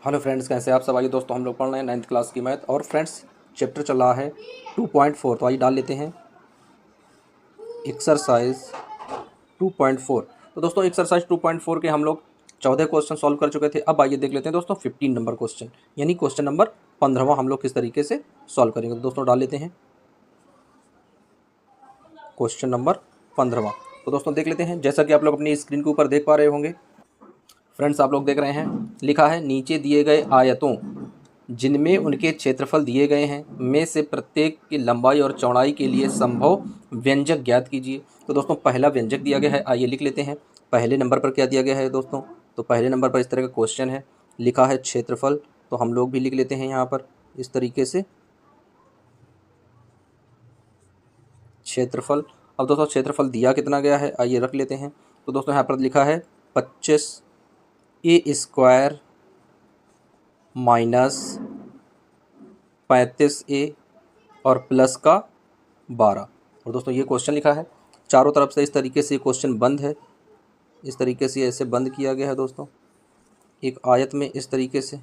Hello friends, कैसे आप सब। आइए दोस्तों, हम लोग पढ़ रहे हैं 9th क्लास की मैथ और फ्रेंड्स चैप्टर चल रहा है 2.4। तो आइए डाल लेते हैं एक्सरसाइज 2.4। तो दोस्तों एक्सरसाइज 2.4 के हम लोग 14 क्वेश्चन सॉल्व कर चुके थे। अब आइए देख लेते हैं दोस्तों 15 नंबर क्वेश्चन, यानी क्वेश्चन नंबर 15वां हम लोग किस तरीके से सॉल्व करेंगे। तो दोस्तों डाल लेते हैं क्वेश्चन नंबर 15वां। तो दोस्तों देख लेते हैं, जैसा कि आप लोग अपनी स्क्रीन के ऊपर देख पा रहे होंगे। फ्रेंड्स आप लोग देख रहे हैं, लिखा है नीचे दिए गए आयतों जिनमें उनके क्षेत्रफल दिए गए हैं में से प्रत्येक की लंबाई और चौड़ाई के लिए संभव व्यंजक ज्ञात कीजिए। तो दोस्तों पहला व्यंजक दिया गया है, आइए लिख लेते हैं। पहले नंबर पर क्या दिया गया है दोस्तों, तो पहले नंबर पर इस तरह का क्वेश्चन है, लिखा है क्षेत्रफल। तो हम लोग भी लिख लेते हैं यहाँ पर इस तरीके से क्षेत्रफल। अब दोस्तों क्षेत्रफल दिया कितना गया है, आइए रख लेते हैं। तो दोस्तों यहाँ पर लिखा है 25a² माइनस 35a और प्लस का 12। और दोस्तों ये क्वेश्चन लिखा है चारों तरफ से इस तरीके से क्वेश्चन बंद है, इस तरीके से ऐसे बंद किया गया है दोस्तों एक आयत में, इस तरीके से,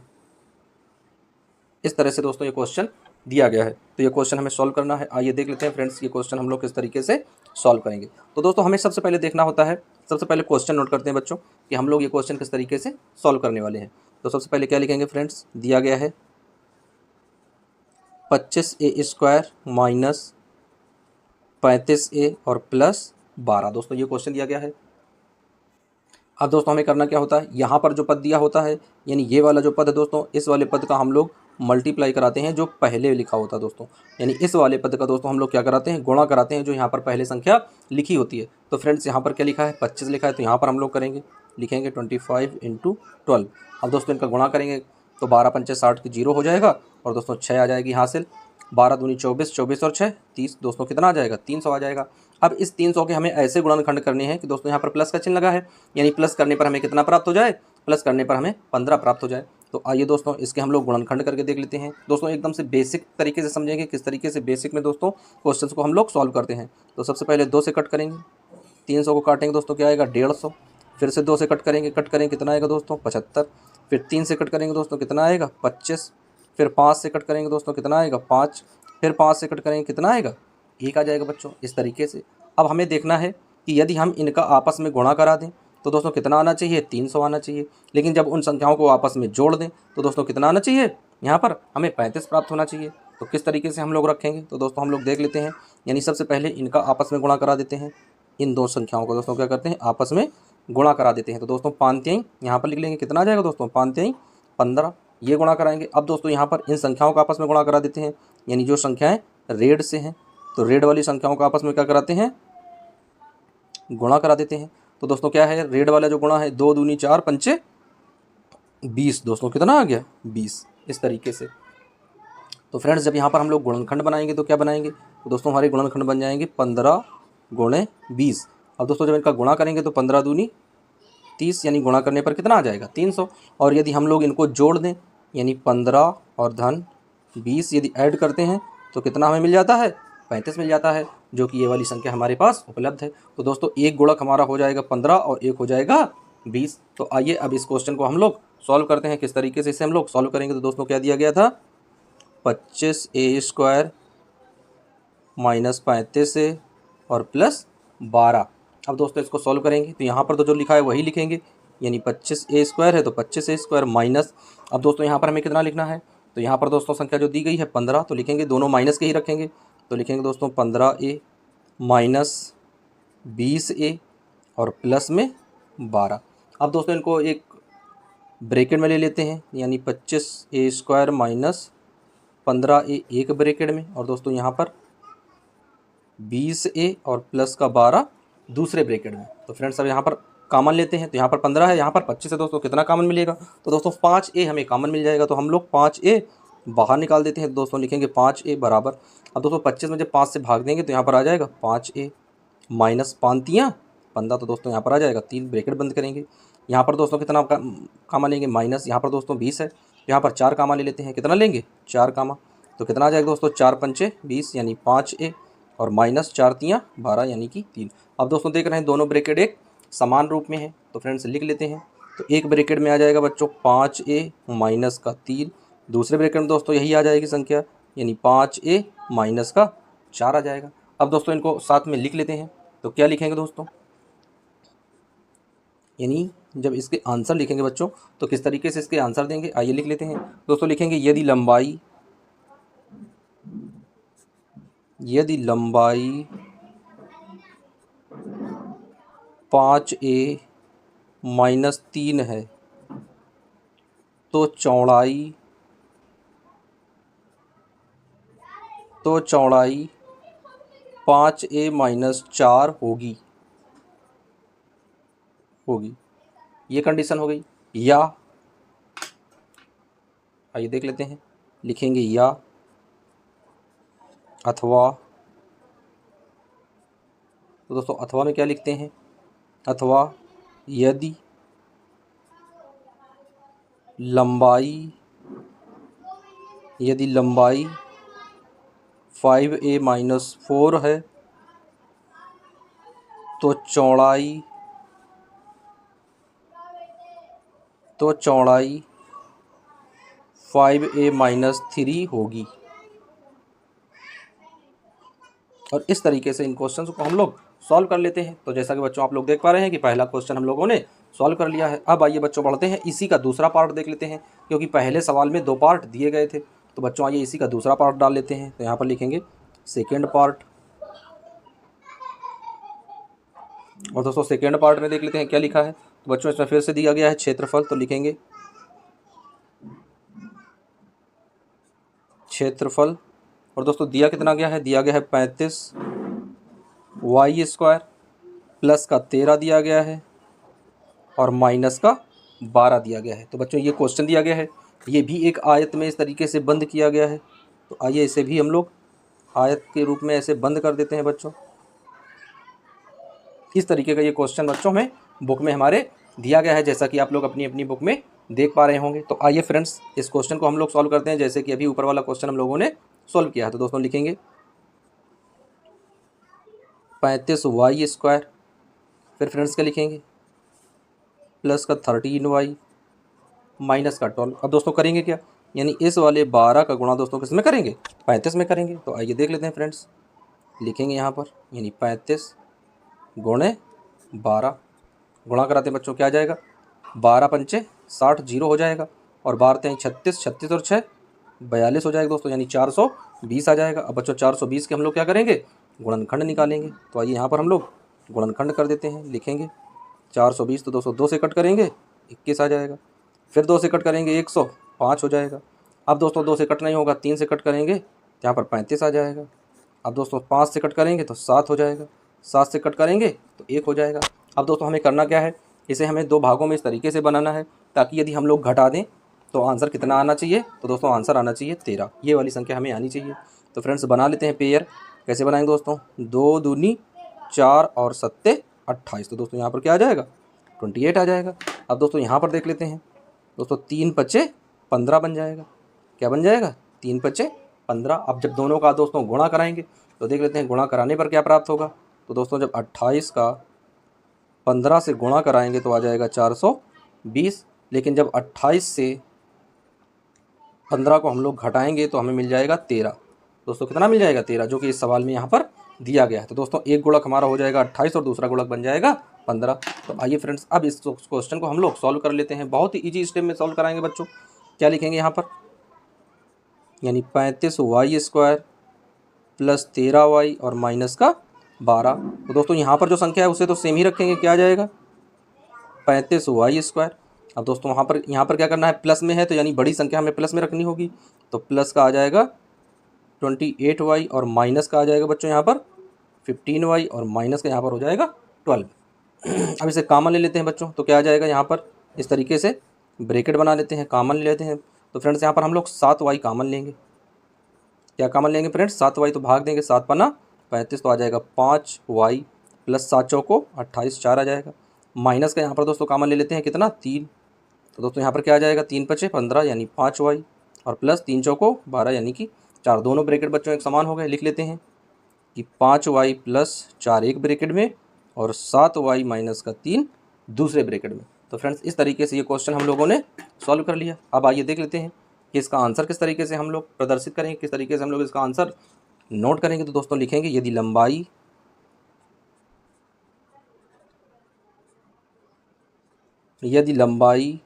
इस तरह से दोस्तों ये क्वेश्चन दिया गया है। तो ये क्वेश्चन हमें सॉल्व करना है। आइए देख लेते हैं फ्रेंड्स ये क्वेश्चन हम लोग किस तरीके से सॉल्व करेंगे। तो दोस्तों हमें सबसे पहले देखना होता है, सबसे पहले क्वेश्चन नोट करते हैं बच्चों कि हम लोग ये क्वेश्चन किस तरीके से सॉल्व करने वाले हैं। तो सबसे पहले क्या लिखेंगे फ्रेंड्स, दिया गया है 25a² माइनस 35a और प्लस 12। दोस्तों ये क्वेश्चन दिया गया है। अब दोस्तों हमें करना क्या होता है, यहाँ पर जो पद दिया होता है, यानी ये वाला जो पद है दोस्तों, इस वाले पद का हम लोग मल्टीप्लाई कराते हैं जो पहले लिखा होता है दोस्तों, यानी इस वाले पद का दोस्तों हम लोग क्या कराते हैं, गुणा कराते हैं जो यहाँ पर पहले संख्या लिखी होती है। तो फ्रेंड्स यहाँ पर क्या लिखा है, 25 लिखा है, तो यहाँ पर हम लोग करेंगे, लिखेंगे 25 × 12। अब दोस्तों इनका गुणा करेंगे तो 12 पंचे 60 की 0 हो जाएगा और दोस्तों 6 आ जाएगी हासिल। 12 दूनी 24, 24 और 6 30, दोस्तों कितना आ जाएगा, 300 आ जाएगा। अब इस 300 के हमें ऐसे गुणनखंड करने हैं कि दोस्तों यहाँ पर प्लस का चिन्ह लगा है, यानी प्लस करने पर हमें कितना प्राप्त हो जाए, प्लस करने पर हमें 15 प्राप्त हो जाए। तो आइए दोस्तों इसके हम लोग गुणनखंड करके देख लेते हैं। दोस्तों एकदम से बेसिक तरीके से समझेंगे किस तरीके से बेसिक में दोस्तों क्वेश्चंस को हम लोग सॉल्व करते हैं। तो सबसे पहले 2 से कट करेंगे, 300 को काटेंगे दोस्तों क्या आएगा, 150। फिर से 2 से कट करेंगे कितना आएगा दोस्तों, 75। फिर 3 से कट करेंगे दोस्तों कितना आएगा, 25। फिर 5 से कट करेंगे दोस्तों कितना आएगा, 5। फिर 5 से कट करेंगे कितना आएगा, 1 आ जाएगा बच्चों, इस तरीके से। अब हमें देखना है कि यदि हम इनका आपस में गुणा करा दें तो दोस्तों कितना आना चाहिए, 300 आना चाहिए। लेकिन जब उन संख्याओं को आपस में जोड़ दें तो दोस्तों कितना आना चाहिए, यहाँ पर हमें 35 प्राप्त होना चाहिए। तो किस तरीके से हम लोग रखेंगे, तो दोस्तों हम लोग देख लेते हैं। यानी सबसे पहले इनका आपस में गुणा करा देते हैं, इन दो संख्याओं को दोस्तों क्या करते हैं, आपस में गुणा करा देते हैं। तो दोस्तों 5×3 यहाँ पर लिख लेंगे, कितना आ जाएगा दोस्तों, 5×3 15, ये गुणा कराएंगे। अब दोस्तों यहाँ पर इन संख्याओं को आपस में गुणा करा देते हैं, यानी जो संख्याएं रेड से हैं तो रेड वाली संख्याओं को आपस में क्या कराते हैं, गुणा करा देते हैं। तो दोस्तों क्या है, रेड वाला जो गुणा है, 2 दूनी 4 पंचे 20, दोस्तों कितना आ गया, 20, इस तरीके से। तो फ्रेंड्स जब यहाँ पर हम लोग गुणनखंड बनाएंगे तो क्या बनाएंगे, तो दोस्तों हमारे गुणनखंड बन जाएंगे 15 × 20। अब दोस्तों जब इनका गुणा करेंगे तो 15 दूनी 30, यानी गुणा करने पर कितना आ जाएगा, 300। और यदि हम लोग इनको जोड़ दें, यानी 15 और धन 20 यदि ऐड करते हैं तो कितना हमें मिल जाता है, 35 मिल जाता है, जो कि ये वाली संख्या हमारे पास उपलब्ध है। तो दोस्तों एक गुणक हमारा हो जाएगा 15 और एक हो जाएगा 20। तो आइए अब इस क्वेश्चन को हम लोग सॉल्व करते हैं। किस तरीके से इसे हम लोग सॉल्व करेंगे, तो दोस्तों क्या दिया गया था, 25a² माइनस 35a और प्लस 12। अब दोस्तों इसको सॉल्व करेंगे तो यहाँ पर तो जो लिखा है वही लिखेंगे, यानी 25a² है तो 25a² माइनस, अब दोस्तों यहाँ पर हमें कितना लिखना है, तो यहाँ पर दोस्तों संख्या जो दी गई है 15, तो लिखेंगे दोनों माइनस के ही रखेंगे। तो लिखेंगे दोस्तों 15a माइनस 20a और प्लस में 12। अब दोस्तों इनको एक ब्रैकेट में ले लेते हैं, यानी 25a² माइनस 15a एक ब्रैकेट में, और दोस्तों यहाँ पर 20a और प्लस का 12 दूसरे ब्रैकेट में। तो फ्रेंड्स अब यहाँ पर कॉमन लेते हैं, तो यहाँ पर 15 है, यहाँ पर 25 है, दोस्तों कितना कॉमन मिलेगा, तो दोस्तों 5a हमें कॉमन मिल जाएगा। तो हम लोग 5a बाहर निकाल देते हैं, दोस्तों लिखेंगे 5a बराबर, अब दोस्तों 25 में जब 5 से भाग देंगे तो यहाँ पर आ जाएगा 5a माइनस 5×3 15, तो दोस्तों यहाँ पर आ जाएगा 3, ब्रैकेट बंद करेंगे। यहाँ पर दोस्तों कितना कामा लेंगे, माइनस, यहाँ पर दोस्तों 20 है, यहाँ पर 4 कामा ले लेते हैं, कितना लेंगे, 4 कामा, तो कितना आ जाएगा दोस्तों, 4 पंचे 20, यानी 5a और माइनस 4×3 12, यानी कि 3। अब दोस्तों देख रहे हैं दोनों ब्रैकेट एक समान रूप में है, तो फ्रेंड्स लिख लेते हैं। तो एक ब्रैकेट में आ जाएगा बच्चों 5a माइनस का 3, दूसरे ब्रैकेट में दोस्तों यही आ जाएगी संख्या, यानी 5a माइनस का 4 आ जाएगा। अब दोस्तों इनको साथ में लिख लेते हैं। तो क्या लिखेंगे दोस्तों, यानी जब इसके आंसर लिखेंगे बच्चों तो किस तरीके से इसके आंसर देंगे, आइए लिख लेते हैं दोस्तों। लिखेंगे यदि लंबाई 5a माइनस 3 है तो चौड़ाई 5a माइनस 4 होगी। ये कंडीशन हो गई। या आइए देख लेते हैं, लिखेंगे या अथवा, तो दोस्तों अथवा में क्या लिखते हैं, अथवा यदि लंबाई 5a माइनस 4 है तो चौड़ाई 5a माइनस 3 होगी। और इस तरीके से इन क्वेश्चन को हम लोग सॉल्व कर लेते हैं। तो जैसा कि बच्चों आप लोग देख पा रहे हैं कि पहला क्वेश्चन हम लोगों ने सॉल्व कर लिया है। अब आइए बच्चों बढ़ते हैं, इसी का दूसरा पार्ट देख लेते हैं, क्योंकि पहले सवाल में 2 पार्ट दिए गए थे। तो बच्चों आइए इसी का दूसरा पार्ट डाल लेते हैं। तो यहाँ पर लिखेंगे सेकेंड पार्ट, और दोस्तों सेकेंड पार्ट में देख लेते हैं क्या लिखा है। तो बच्चों इसमें फिर से दिया गया है क्षेत्रफल, तो लिखेंगे क्षेत्रफल, और दोस्तों दिया कितना गया है, दिया गया है 35 वाई स्क्वायर प्लस का 13 दिया गया है और माइनस का 12 दिया गया है। तो बच्चों ये क्वेश्चन दिया गया है, ये भी एक आयत में इस तरीके से बंद किया गया है। तो आइए इसे भी हम लोग आयत के रूप में ऐसे बंद कर देते हैं बच्चों। इस तरीके का ये क्वेश्चन बच्चों में बुक में हमारे दिया गया है, जैसा कि आप लोग अपनी अपनी बुक में देख पा रहे होंगे। तो आइए फ्रेंड्स इस क्वेश्चन को हम लोग सॉल्व करते हैं, जैसे कि अभी ऊपर वाला क्वेश्चन हम लोगों ने सॉल्व किया है। तो दोस्तों लिखेंगे 35 वाई स्क्वायर, फिर फ्रेंड्स क्या लिखेंगे प्लस का 13 वाई माइनस का 12। अब दोस्तों करेंगे क्या, यानी इस वाले 12 का गुणा दोस्तों किस में करेंगे, 35 में करेंगे। तो आइए देख लेते हैं फ्रेंड्स, लिखेंगे यहाँ पर यानी 35 गुणे 12, गुणा कराते हैं बच्चों क्या आ जाएगा, 12 पंचे 60 जीरो हो जाएगा, और 12 तेईं 36, 36 और 6 42 हो जाएगा दोस्तों, यानी 420 आ जाएगा। अब बच्चों 420 के हम लोग क्या करेंगे, गुणनखंड निकालेंगे। तो आइए यहाँ पर हम लोग गुणनखंड कर देते हैं। लिखेंगे 420 तो दोस्तों 2 से कट करेंगे 21 आ जाएगा, फिर 2 से कट करेंगे 105 हो जाएगा। अब दोस्तों 2 से कट नहीं होगा, 3 से कट करेंगे तो यहाँ पर 35 आ जाएगा। अब दोस्तों 5 से कट करेंगे तो 7 हो जाएगा, 7 से कट करेंगे तो 1 हो जाएगा। अब दोस्तों हमें करना क्या है, इसे हमें 2 भागों में इस तरीके से बनाना है, ताकि यदि हम लोग घटा दें तो आंसर कितना आना चाहिए, तो दोस्तों आंसर आना चाहिए 13, ये वाली संख्या हमें आनी चाहिए। तो फ्रेंड्स बना लेते हैं पेयर। कैसे बनाएंगे दोस्तों, 2 दूनी 4 और 7 28। तो दोस्तों यहाँ पर क्या आ जाएगा, 28 आ जाएगा। अब दोस्तों यहाँ पर देख लेते हैं दोस्तों, 3 पचे 15 बन जाएगा। क्या बन जाएगा, 3 पचे 15। अब जब दोनों का दोस्तों गुणा कराएंगे तो देख लेते हैं गुणा कराने पर क्या प्राप्त होगा। तो दोस्तों जब 28 का 15 से गुणा कराएंगे तो आ जाएगा 420, लेकिन जब 28 से 15 को हम लोग घटाएंगे तो हमें मिल जाएगा 13। दोस्तों कितना मिल जाएगा, 13, जो कि इस सवाल में यहाँ पर दिया गया है। तो दोस्तों एक गुणक हमारा हो जाएगा 28 और दूसरा गुणक बन जाएगा 15। तो आइए फ्रेंड्स अब इस क्वेश्चन को हम लोग सॉल्व कर लेते हैं। बहुत ही ईजी स्टेप में सॉल्व कराएंगे बच्चों। क्या लिखेंगे यहाँ पर, यानी 35 वाई स्क्वायर प्लस 13 वाई और माइनस का 12। तो दोस्तों यहाँ पर जो संख्या है उसे तो सेम ही रखेंगे, क्या आ जाएगा 35 वाई स्क्वायर। अब दोस्तों यहाँ पर क्या करना है, प्लस में है तो यानी बड़ी संख्या हमें प्लस में रखनी होगी। तो प्लस का आ जाएगा 28 वाई और माइनस का आ जाएगा बच्चों यहाँ पर 15 वाई और माइनस का यहाँ पर हो जाएगा 12। अब इसे कॉमन ले लेते हैं बच्चों, तो क्या आ जाएगा यहाँ पर, इस तरीके से ब्रैकेट बना लेते हैं, कॉमन ले लेते हैं। तो फ्रेंड्स यहाँ पर हम लोग 7 वाई कॉमन लेंगे। क्या कॉमन लेंगे फ्रेंड्स, 7 वाई, तो भाग देंगे 7 पन्ना 35, तो आ जाएगा 5 वाई प्लस 7 चौको 28, 4 आ जाएगा। माइनस का यहाँ पर दोस्तों कॉमन ले लेते हैं, कितना 3। तो दोस्तों यहाँ पर क्या आ जाएगा, 3 पचे 15 यानी 5 वाई और प्लस 3 चौको 12 यानी कि 4। दोनों ब्रैकेट बच्चों एक समान हो गए। लिख लेते हैं कि 5 वाई प्लस 4 एक ब्रैकेट में और 7 वाई माइनस का 3 दूसरे ब्रैकेट में। तो फ्रेंड्स इस तरीके से ये क्वेश्चन हम लोगों ने सॉल्व कर लिया। अब आइए देख लेते हैं कि इसका आंसर किस तरीके से हम लोग प्रदर्शित करेंगे, किस तरीके से हम लोग इसका आंसर नोट करेंगे। तो दोस्तों लिखेंगे यदि लंबाई यदि लंबाई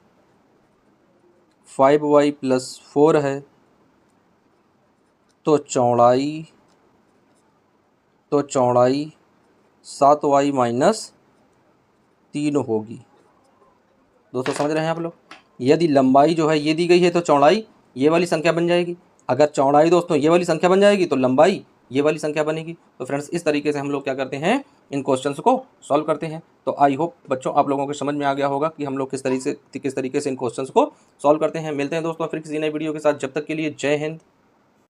5y + 4 है तो चौड़ाई 7y - 3 होगी। दोस्तों समझ रहे हैं आप लोग, यदि लंबाई जो है ये दी गई है तो चौड़ाई ये वाली संख्या बन जाएगी। अगर चौड़ाई दोस्तों ये वाली संख्या बन जाएगी तो लंबाई ये वाली संख्या बनेगी। तो फ्रेंड्स इस तरीके से हम लोग क्या करते हैं, इन क्वेश्चंस को सॉल्व करते हैं। तो आई होप बच्चों आप लोगों को समझ में आ गया होगा कि हम लोग किस तरीके से इन क्वेश्चंस को सॉल्व करते हैं। मिलते हैं दोस्तों फिर किसी नई वीडियो के साथ, जब तक के लिए जय हिंद,